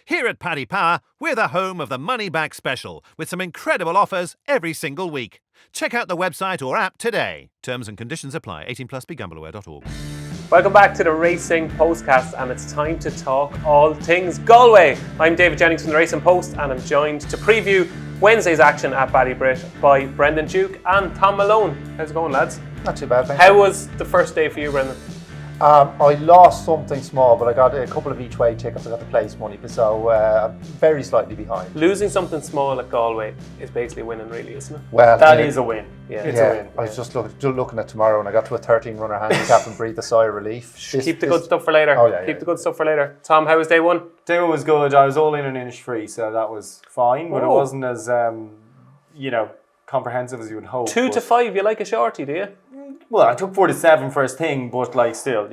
Here at Paddy Power, we're the home of the Money Back Special, with some incredible offers every single week. Check out the website or app today. Terms and conditions apply. 18 plus, begambleaware.org. Welcome back to the Racing Postcast, and it's time to talk all things Galway. I'm David Jennings from the Racing Post, and I'm joined to preview Wednesday's action at Ballybrit by Brendan Duke and Tom Malone. How's it going, lads? Not too bad, thanks. How was the first day for you, Brendan? I lost something small, but I got a couple of each way tickets. I got the place money, so I'm very slightly behind. Losing something small at Galway is basically winning, really, isn't it? Well, that is a win. Yeah, it's a win. I was just looking at tomorrow, and I got to a 13-runner handicap and breathed a sigh of relief. Keep the good stuff for later. Oh, yeah, Keep the good stuff for later. Tom, how was day one? Day one was good. I was all in and Inish free, so that was fine, but it wasn't as comprehensive as you would hope. 2 to 5, you like a shorty, do you? Well, I took 4 to 7 first thing, but still,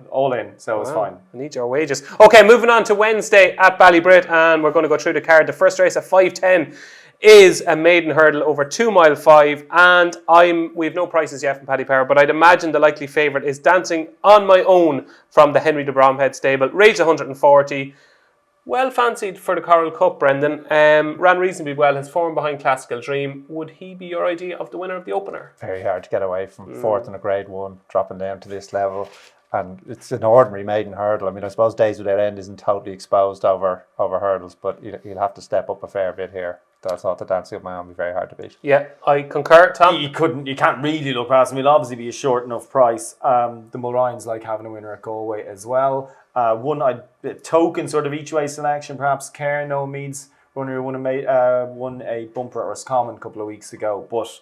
all in, so it was fine. I need your wages. Okay, moving on to Wednesday at Ballybrit, and we're going to go through the card. The first race at 5:10 is a maiden hurdle over 2 mile 5, and we have no prices yet from Paddy Power, but I'd imagine the likely favourite is Dancing on My Own from the Henry de Bromhead stable. Raised 140. Well fancied for the Coral Cup, Brendan. Ran reasonably well. His form behind Classical Dream. Would he be your idea of the winner of the opener? Very hard to get away from fourth in a Grade 1, dropping down to this level. And it's an ordinary maiden hurdle. I mean, I suppose Days Without End isn't totally exposed over hurdles, but you'll have to step up a fair bit here. I thought the Dancing on My Own would be very hard to beat. Yeah, I concur, Tom. You can't really look past him. He'll obviously be a short enough price. The Mulryans like having a winner at Galway as well. One token sort of each way selection, perhaps Cairn O'Mead's runner who won a bumper at Roscommon a couple of weeks ago. But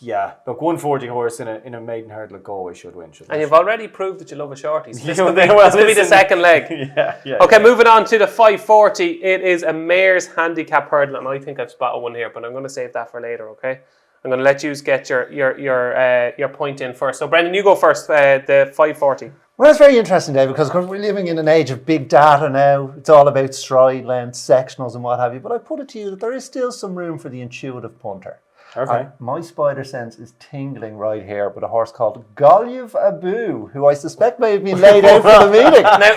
yeah, look, 140 horse in a maiden hurdle at Galway should win. And you've already proved that you love a shorty. So this this could be the second leg. Okay, yeah. moving on to the 540. It is a mare's handicap hurdle, and I think I've spotted one here, but I'm going to save that for later. Okay, I'm going to let you get your point in first. So Brendan, you go first. The 540. Well, that's very interesting, David, because we're living in an age of big data now. It's all about stride length, sectionals and what have you. But I put it to you that there is still some room for the intuitive punter. Okay. My spider sense is tingling right here with a horse called Galway Abu, who I suspect may have been laid out for the meeting. Now,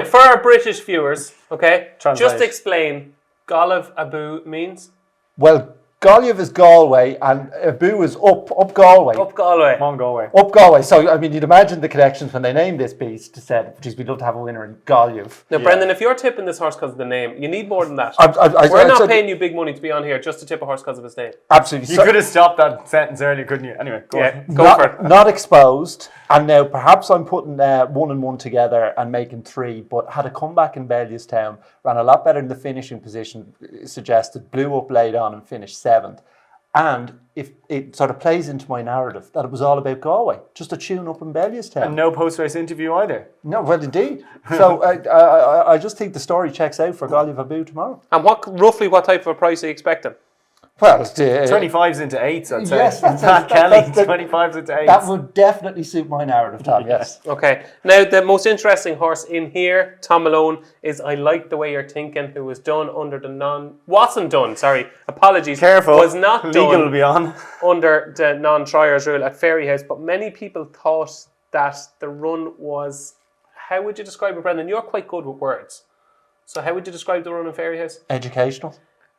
for our British viewers, okay, Translate. just explain Galway Abu means? Well, Galway is Galway and Abu is up Galway. Up Galway. On Galway. Up Galway. So, I mean, you'd imagine the connections when they named this beast to said, geez, we'd love to have a winner in Galway. Now, Brendan, if you're tipping this horse because of the name, you need more than that. We're not paying you big money to be on here just to tip a horse because of his name. Absolutely. You could have stopped that sentence earlier, couldn't you? Anyway, go on. Go for it. Not exposed. And now perhaps I'm putting 1 and 1 together and making 3, but had a comeback in Bellewstown, ran a lot better in the finishing position, suggested, blew up late on and finished 7th. And if it sort of plays into my narrative that it was all about Galway, just a tune up in Bellewstown. And no post-race interview either. No, well, indeed. So I just think the story checks out for Galway Abu tomorrow. And roughly what type of a price are you expecting? Well, 25s into 8s, I'd say. Yes, Pat Kelly, 25s into 8s. That would definitely suit my narrative, Tom, yes. Okay. Now, the most interesting horse in here, Tom Malone, is I Like the Way You're Thinking, who was done under apologies. Careful. Was not Legal done will be on. under the non-triers rule at Fairyhouse, but many people thought that the run was, how would you describe it, Brendan? You're quite good with words. So how would you describe the run in Fairyhouse? Educational.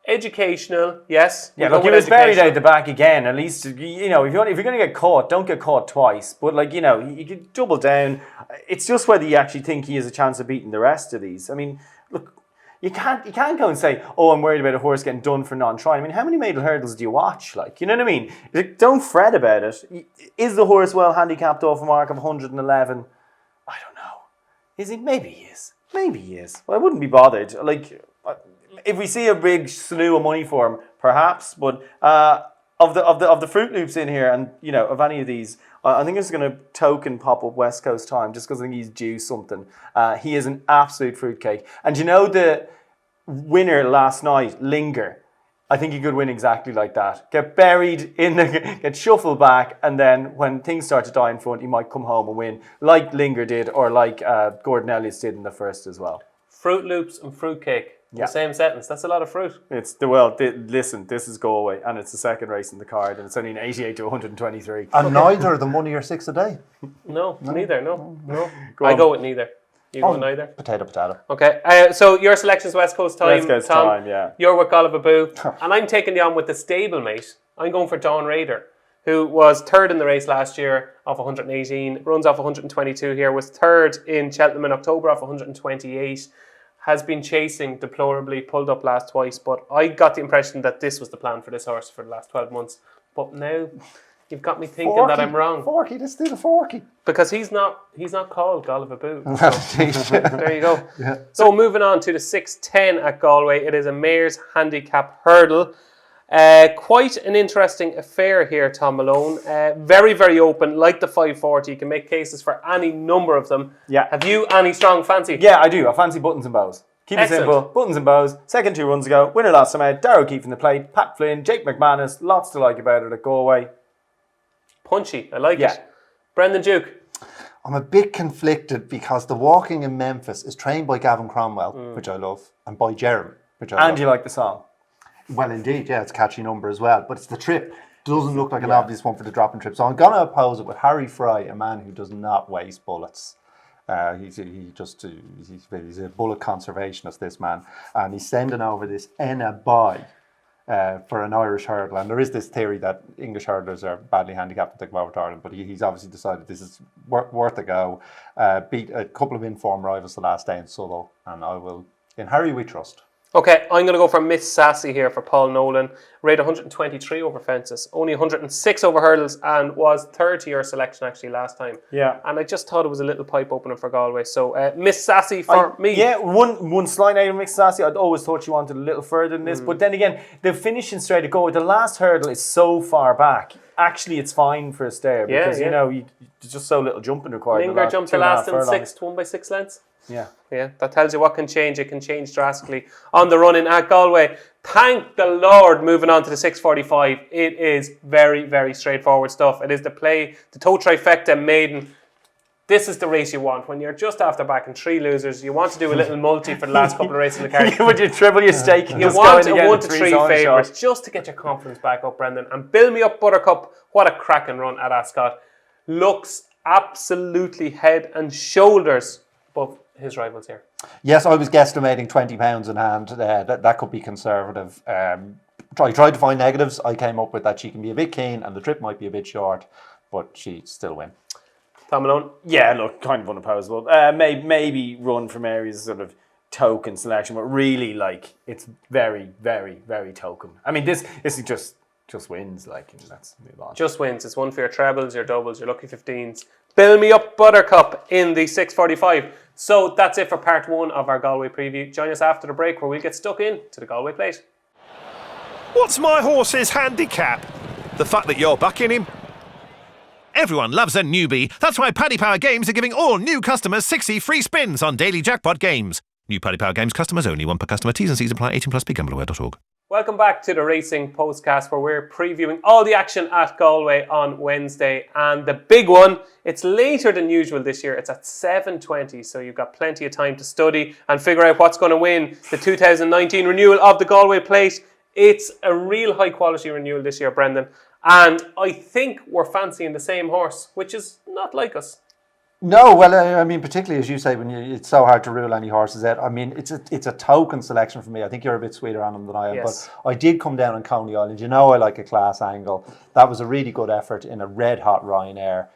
Educational, yes. Yeah, look, he was buried out the back again. At least, if you're going to get caught, don't get caught twice. But, you could double down. It's just whether you actually think he has a chance of beating the rest of these. I mean, look, you can't go and say, oh, I'm worried about a horse getting done for non-trying. I mean, how many maiden hurdles do you watch? You know what I mean? Don't fret about it. Is the horse well handicapped off a mark of 111? I don't know. Is he? Maybe he is. Maybe he is. Well, I wouldn't be bothered. If we see a big slew of money for him, perhaps. But of the Fruit Loops in here, and of any of these, I think it's going to token pop up West Coast time, just because I think he's due something. He is an absolute fruitcake. And the winner last night, Linger, I think he could win exactly like that. Get buried get shuffled back, and then when things start to die in front, he might come home and win, like Linger did, or like Gordon Elliott's did in the first as well. Fruit Loops and fruitcake. The same sentence. That's a lot of fruit. Listen, this is Galway, and it's the second race in the card, and it's only an 88 to 123. And neither the money or 6 a day. No, neither. No. I go with neither. You going either? Potato. Okay, so your selection's West Coast time, West Coast Tom. time, yeah. You're with Galway Boo, and I'm taking you on with the stablemate. I'm going for Dawn Raider, who was third in the race last year off 118, runs off 122 here, was third in Cheltenham in October off 128, has been chasing deplorably, pulled up last twice, but I got the impression that this was the plan for this horse for the last 12 months. But now you've got me thinking that I'm wrong. Forky, let's do the Forky. Because he's not called Galway Boo. So, There you go. Yeah. So moving on to the 6:10 at Galway, it is a mare's handicap hurdle. Quite an interesting affair here, Tom Malone. Very, very open, like the 540. You can make cases for any number of them. Yeah. Have you any strong fancy? Yeah, I do. I fancy buttons and bows. Keep it simple. Buttons and bows. Second 2 runs ago. Winner last time out. Darrow Keefe in the plate. Pat Flynn. Jake McManus. Lots to like about it at Galway. Punchy. I like it. Brendan Duke. I'm a bit conflicted because the walking in Memphis is trained by Gavin Cromwell, which I love, and by Jeremy, which I love. And you like the song. Well, indeed, yeah, it's a catchy number as well. But it's the trip. Doesn't look like an obvious one for the drop and trip. So I'm going to oppose it with Harry Fry, a man who does not waste bullets. He's a bullet conservationist, this man. And he's sending over this Enna Boy for an Irish hurdle. And there is this theory that English hurdlers are badly handicapped to take over to Ireland. But he's obviously decided this is worth a go. Beat a couple of informed rivals the last day in Southall. And in Harry we trust. Okay, I'm going to go for Miss Sassy here for Paul Nolan. Rate 123 over fences, only 106 over hurdles, and was third to your selection actually last time. Yeah. And I just thought it was a little pipe opener for Galway. So Miss Sassy for me. Yeah, one slight item, Miss Sassy. I'd always thought you wanted a little further than this. But then again, the finishing straight at Galway, the last hurdle is so far back. Actually, it's fine for a stare because, there's just so little jumping required. Linger jumped the last in sixth, won by 6 lengths. Yeah. Yeah, that tells you what can change. It can change drastically on the run-in at Galway. Thank the Lord, moving on to the 6:45. It is very, very straightforward stuff. It is the toe trifecta maiden. This is the race you want. When you're just after backing 3 losers, you want to do a little multi for the last couple of races in the card. Would you triple your stake? You want a 1 to 3 favourites just to get your confidence back up, Brendan. And build me up Buttercup. What a cracking run at Ascot. Looks absolutely head and shoulders above his rivals here. Yes, I was guesstimating £20 in hand. That could be conservative. I tried to find negatives. I came up with that she can be a bit keen and the trip might be a bit short, but she still win. Tom Malone? Yeah, look, kind of unopposable. Maybe run from areas sort of token selection, but really, it's very, very, very token. I mean, this is just wins, and let's move on. Just wins. It's one for your trebles, your doubles, your lucky 15s. Build me up Buttercup in the 6:45. So that's it for part 1 of our Galway preview. Join us after the break where we'll get stuck in to the Galway plate. What's my horse's handicap? The fact that you're backing him? Everyone loves a newbie. That's why Paddy Power Games are giving all new customers 60 free spins on daily jackpot games. New Paddy Power Games customers only, 1 per customer. T's and C's apply. 18 plus. BeGambleAware.org. Welcome back to the Racing Postcast, where we're previewing all the action at Galway on Wednesday. And the big one, it's later than usual this year. It's at 7:20, so you've got plenty of time to study and figure out what's going to win the 2019 renewal of the Galway Plate. It's a real high-quality renewal this year, Brendan. And I think we're fancying the same horse, which is not like us. No, well, I mean, particularly as you say, it's so hard to rule any horses out. I mean, it's a token selection for me. I think you're a bit sweeter on them than I am. Yes. But I did come down on Coney Island. You know I like a class angle. That was a really good effort in a red-hot Ryanair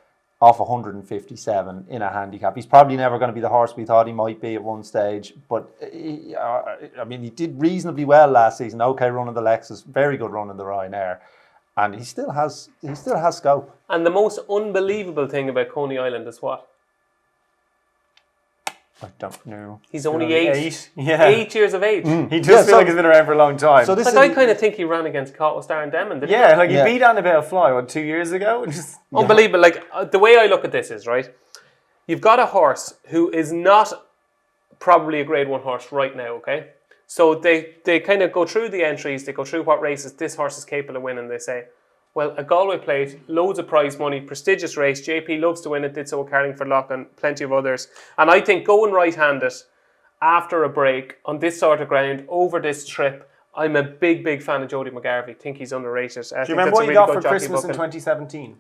off 157 in a handicap. He's probably never going to be the horse we thought he might be at one stage. But, he did reasonably well last season. Okay run in the Lexus, very good run in the Ryanair. And he still has scope. And the most unbelievable thing about Coney Island is what? I don't know. He's only 8. Yeah. 8 years of age. He does feel like he's been around for a long time. So I kind of think he ran against Cotto Star and Demon, didn't he? He beat Annabelle Fly, 2 years ago? Unbelievable. The way I look at this is, right, you've got a horse who is not probably a grade 1 horse right now, okay? So they kind of go through the entries, they go through what races this horse is capable of winning, they say, well, a Galway Plate, loads of prize money, prestigious race, JP loves to win it, did so with Carlingford Lough and plenty of others. And I think going right-handed after a break on this sort of ground, over this trip, I'm a big, big fan of Jody McGarvey. Think he's underrated. Do you remember what you got for Christmas in 2017?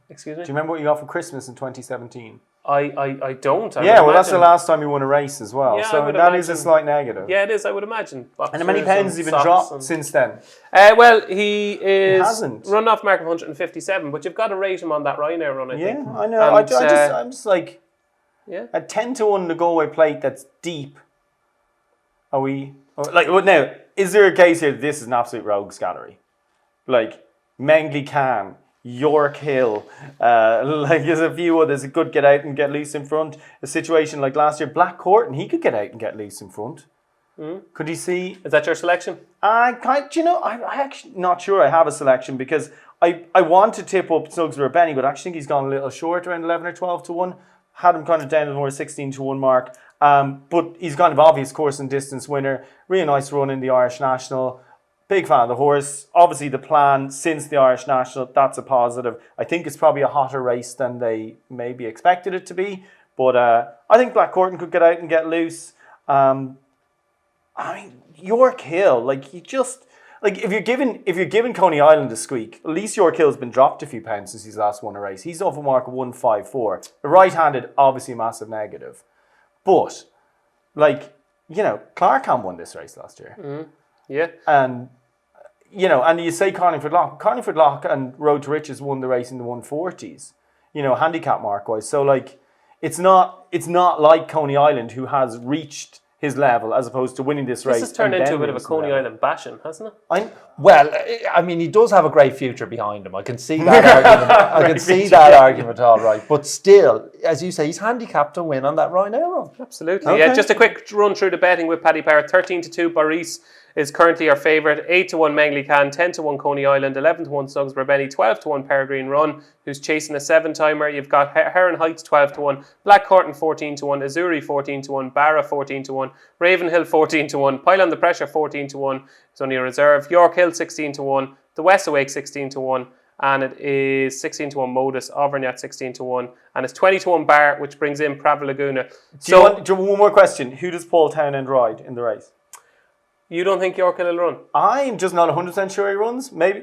Excuse me? Do you remember what you got for Christmas in 2017? I don't. I Yeah, would well, that's the imagine. last time he won a race as well. Yeah, I so would that is a imagine. slight negative. Yeah, it is, I would imagine. And how many Boxers pounds has he been socks dropped since then? Well, he is hasn't. run off mark of 157, but you've got to rate him on that Ryanair run, I think. Yeah, I know. And, I'm just like, yeah. at 10-1 the Galway plate that's deep. Are we, now, is there a case here that this is an absolute rogues gallery? Like, Mengley Khan, York Hill, there's a few others that could get out and get loose in front. A situation like last year, Black Court, and he could get out and get loose in front. Could you see? Is that your selection? I'm actually not sure I have a selection because I want to tip up Snugsborough Benny, but I actually think he's gone a little short, around 11 or 12 to 1. Had him kind of down at more 16 to 1 mark. But he's kind of obvious course and distance winner. Really nice run in the Irish National. Big fan of the horse. Obviously the plan since the Irish National, that's a positive. I think it's probably a hotter race than they maybe expected it to be. But I think Black Courtin could get out and get loose. York Hill, if you're giving Coney Island a squeak, at least York Hill's been dropped a few pounds since he's last won a race. He's off a mark of 154. The right-handed, obviously a massive negative. But, Clarkham won this race last year. Mm-hmm. Yeah. And you say Carlingford Lough. Carlingford Lough and Road to Riches won the race in the 140s, handicap mark-wise. So, it's not like Coney Island, who has reached his level as opposed to winning this race. This has turned into a bit of a Coney Island bashing, hasn't it? He does have a great future behind him. I can see that argument. Argument, all right. But still, as you say, he's handicapped to win on that Ryanair run. Absolutely. Okay. Yeah, just a quick run through the betting with Paddy Power. 13 to 2, Boris is currently our favourite. 8 to 1, Mengley Khan. 10 to 1, Coney Island. 11 to 1, Snugsborough Benny. 12 to 1, Peregrine Run, who's chasing a 7-timer. You've got Heron Heights 12 to 1. Black Courtin 14 to 1. Azuri 14 to 1. Barra 14 to 1. Ravenhill 14 to 1. Pile on the Pressure 14 to 1. It's only a reserve. York Hill 16 to 1. The West Awake 16 to 1. And it is 16 to 1 Modus, Auvergnat 16 to 1. And it's 20 to 1 Bar, which brings in Prava Laguna. Do you want one more question? Who does Paul Townend ride in the race? You don't think York Hill will run? I'm just not 100% sure he runs. Maybe,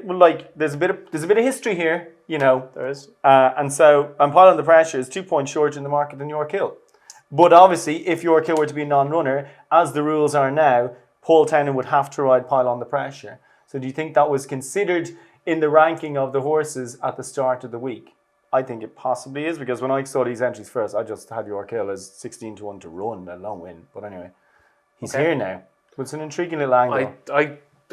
there's a bit of history here, There is. And so I'm piling the pressure is 2 points short in the market than York Hill. But obviously, if York Hill were to be a non-runner, as the rules are now, Paul Townend would have to ride Pile on the Pressure. So do you think that was considered in the ranking of the horses at the start of the week? I think it possibly is, because when I saw these entries first, I just had York Hill as 16 to 1 to run, let alone win. But anyway, he's here now. It's an intriguing little angle.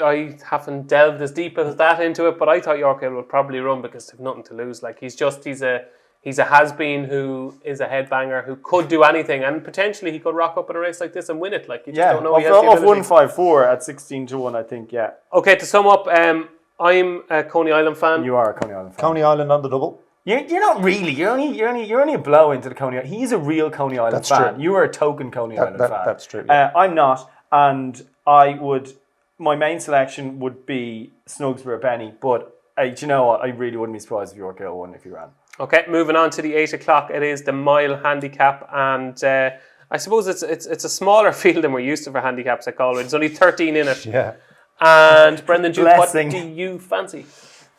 I haven't delved as deep as that into it, but I thought York Hill would probably run because they've nothing to lose. He's a has-been who is a headbanger who could do anything, and potentially he could rock up in a race like this and win it. You just don't know. He has the ability. 154 at 16 to 1, I think. Yeah. Okay, to sum up, I'm a Coney Island fan. You are a Coney Island fan. Coney Island on the double. You're not really. You're only a blow into the Coney Island. He's a real Coney Island fan. True. You are a token Coney Island fan. That's true. Yeah. I'm not, and my main selection would be Snugsborough Benny, but do you know what? I really wouldn't be surprised if York Hill won if he ran. Okay, moving on to the 8 o'clock. It is the mile handicap, and I suppose it's a smaller field than we're used to for handicaps at Galway. There's only 13 in it. Yeah. And Brendan Duke, what Blessing. do you fancy?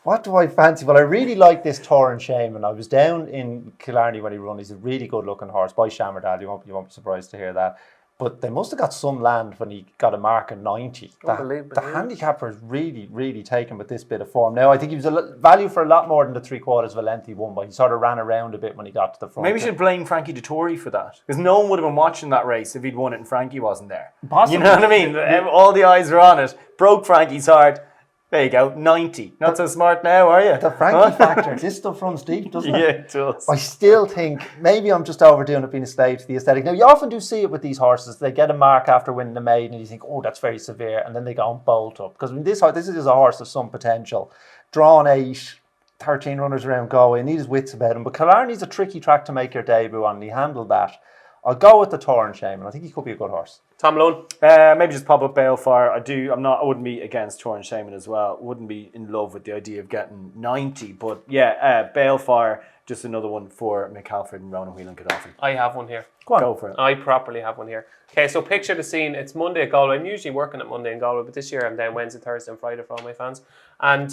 What do I fancy? Well, I really like this Torrent Shaman. I was down in Killarney when he run. He's a really good looking horse by Shammerdale. You won't be surprised to hear that. But they must have got some land when he got a mark of 90. The handicapper is really, really taken with this bit of form. Now, I think he was value for a lot more than the 3/4 of a length he won, but he sort of ran around a bit when he got to the front. Maybe we should blame Frankie Dettori for that, because no one would have been watching that race if he'd won it and Frankie wasn't there. Possibly. You know what I mean? All the eyes were on it. Broke Frankie's heart. There you go, 90. Not so smart now, are you? The Frankie factor, this stuff runs deep, doesn't it? Yeah, it does. I still think maybe I'm just overdoing it being a slave to the aesthetic. Now, you often do see it with these horses. They get a mark after winning the maiden and you think, oh, that's very severe. And then they go and bolt up. Because this is a horse of some potential. Drawn 8, 13 runners around Galway. He needs wits about him. But Killarney's a tricky track to make your debut on, and he handled that. I'll go with the Torrent Shaman. I think he could be a good horse. Tom Lone? Maybe just pop up Balefire. I wouldn't be against Torrent Shaman as well. Wouldn't be in love with the idea of getting 90. But yeah, Balefire, just another one for Mick Halford and Ronan Whelan Godolphin. I have one here. Go for it. I properly have one here. Okay, so picture the scene. It's Monday at Galway. I'm usually working at Monday in Galway, but this year I'm down Wednesday, Thursday and Friday for all my fans. And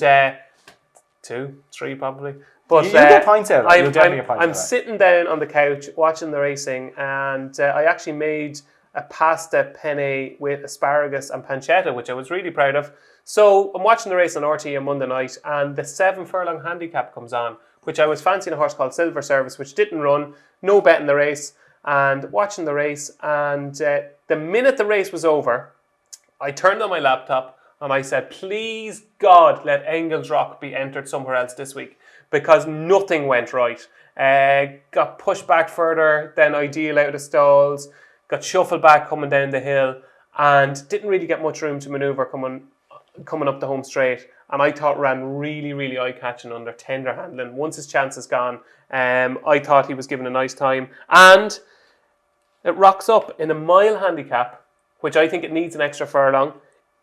2, 3 probably. But You'll get pints out of it. You'll definitely get pints out I'm of it. sitting down on the couch watching the racing, and I actually made a pasta penne with asparagus and pancetta, which I was really proud of. So I'm watching the race on RTE on Monday night, and the 7 furlong handicap comes on, which I was fancying a horse called Silver Service, which didn't run, no bet in the race, and watching the race. And the minute the race was over, I turned on my laptop and I said, please God, let Engels Rock be entered somewhere else this week, because nothing went right. Got pushed back further than ideal out of the stalls, got shuffled back coming down the hill, and didn't really get much room to manoeuvre coming up the home straight. And I thought ran really, really eye-catching under tender handling. Once his chance is gone, I thought he was given a nice time. And it rocks up in a mile handicap, which I think it needs an extra furlong.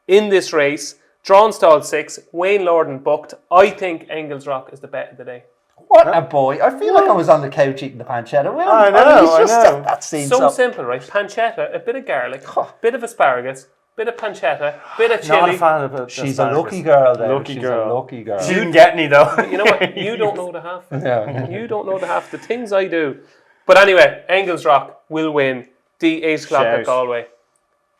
In this race, drawn stalled 6, Wayne Lorden booked. I think Engels Rock is the bet of the day. What a boy. I feel like I was on the couch eating the pancetta. Well, I know. That seems So simple, right? Pancetta, a bit of garlic, bit of asparagus, bit of pancetta, bit of Not a chili. fan of it. She's a lucky girl, David. Lucky She's girl. a lucky girl. She didn't get any though. You know what? You don't know the half. Yeah. You don't know the half. The things I do. But anyway, Engels Rock will win the 8 o'clock Shout. at Galway.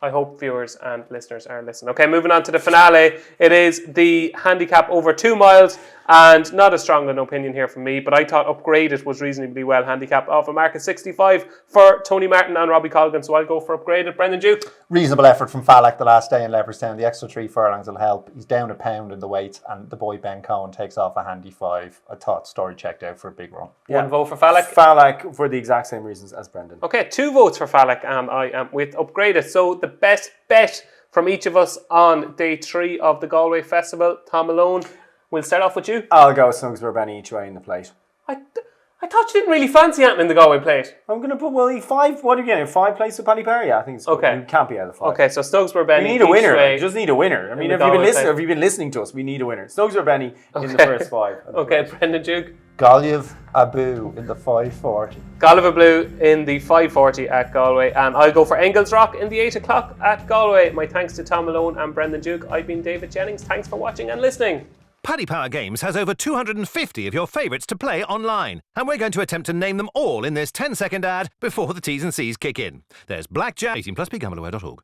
I hope viewers and listeners are listening. Okay, moving on to the finale. It is the handicap over 2 miles, and not as strong an opinion here from me, but I thought Upgraded was reasonably well handicapped off a mark of 65 for Tony Martin and Robbie Colgan, so I'll go for Upgraded. Brendan Duke. Reasonable effort from Falak the last day in Leverstown. The extra 3 furlongs will help. He's down a pound in the weights, and the boy Ben Cohen takes off a handy 5. I thought Story checked out for a big run. One vote for Falak. Falak for the exact same reasons as Brendan. Okay, 2 votes for Falak, and I am with Upgraded. So the best bet from each of us on day 3 of the Galway Festival. Tom Malone, we'll start off with you. I'll go Snugsborough Benny each way in the plate. I thought you didn't really fancy Anton in the Galway plate. I'm going to put, 5, what are you getting, 5 places with Paddy Power? Yeah, I think it's Okay. You can't be out of 5. Okay, so Snugsborough Benny. We need a each winner. way. We just need a winner. I mean, the if you've Galway been listening to us, we need a winner. Snugsborough Benny in the Okay. first 5. Okay, Brendan Duke. Galiev Abu in the 540. Galway Blue in the 5:40 at Galway, and I'll go for Engels Rock in the 8 o'clock at Galway. My thanks to Tom Malone and Brendan Duke. I've been David Jennings. Thanks for watching and listening. Paddy Power Games has over 250 of your favourites to play online, and we're going to attempt to name them all in this 10-second ad before the T's and C's kick in. There's Blackjack, 18+, begambleaware.org.